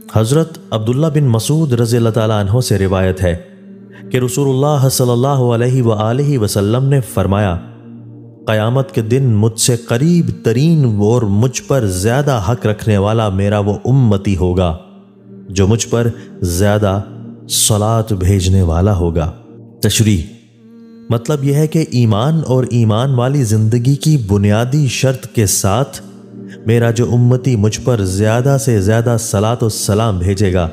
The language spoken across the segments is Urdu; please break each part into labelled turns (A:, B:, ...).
A: حضرت عبداللہ بن مسعود رضی اللہ تعالیٰ عنہ سے روایت ہے کہ رسول اللہ صلی اللہ علیہ وآلہ وسلم نے فرمایا، قیامت کے دن مجھ سے قریب ترین اور مجھ پر زیادہ حق رکھنے والا میرا وہ امتی ہوگا جو مجھ پر زیادہ صلاۃ بھیجنے والا ہوگا۔ تشریح: مطلب یہ ہے کہ ایمان اور ایمان والی زندگی کی بنیادی شرط کے ساتھ میرا جو امتی مجھ پر زیادہ سے زیادہ صلاۃ و سلام بھیجے گا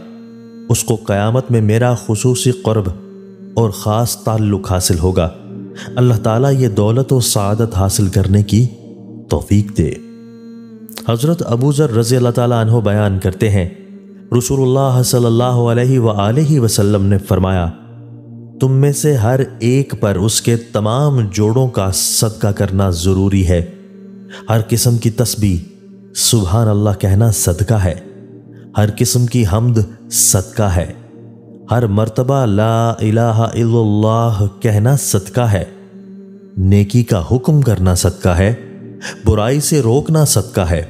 A: اس کو قیامت میں میرا خصوصی قرب اور خاص تعلق حاصل ہوگا۔ اللہ تعالیٰ یہ دولت و سعادت حاصل کرنے کی توفیق دے۔ حضرت ابو ذر رضی اللہ تعالیٰ عنہ بیان کرتے ہیں، رسول اللہ صلی اللہ علیہ وآلہ وسلم نے فرمایا، تم میں سے ہر ایک پر اس کے تمام جوڑوں کا صدقہ کرنا ضروری ہے۔ ہر قسم کی تسبیح سبحان اللہ کہنا صدقہ ہے، ہر قسم کی حمد صدقہ ہے، ہر مرتبہ لا الہ الا اللہ کہنا صدقہ ہے، نیکی کا حکم کرنا صدقہ ہے، برائی سے روکنا صدقہ ہے،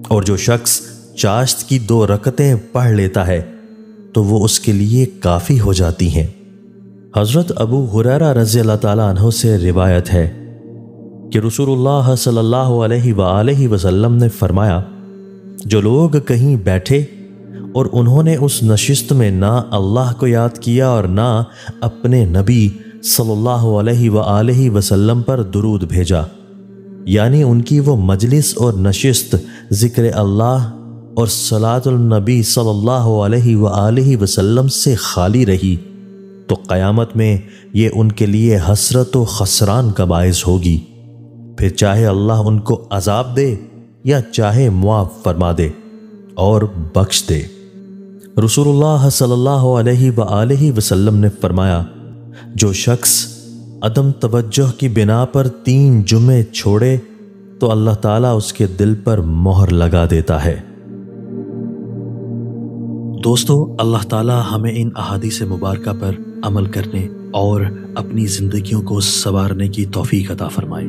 A: اور جو شخص چاشت کی 2 رکعتیں پڑھ لیتا ہے تو وہ اس کے لیے کافی ہو جاتی ہیں۔ حضرت ابو ہریرہ رضی اللہ تعالیٰ عنہ سے روایت ہے کہ رسول اللہ صلی اللہ علیہ وآلہ وسلم نے فرمایا، جو لوگ کہیں بیٹھے اور انہوں نے اس نشست میں نہ اللہ کو یاد کیا اور نہ اپنے نبی صلی اللہ علیہ وآلہ وسلم پر درود بھیجا، یعنی ان کی وہ مجلس اور نشست ذکر اللہ اور صلاۃ النبی صلی اللہ علیہ وآلہ وسلم سے خالی رہی، تو قیامت میں یہ ان کے لیے حسرت و خسران کا باعث ہوگی، پھر چاہے اللہ ان کو عذاب دے یا چاہے معاف فرما دے اور بخش دے۔ رسول اللہ صلی اللہ علیہ وآلہ وسلم نے فرمایا، جو شخص عدم توجہ کی بنا پر 3 جمعے چھوڑے تو اللہ تعالیٰ اس کے دل پر مہر لگا دیتا ہے۔ دوستو، اللہ تعالیٰ ہمیں ان احادیث مبارکہ پر عمل کرنے اور اپنی زندگیوں کو سنوارنے کی توفیق عطا فرمائے۔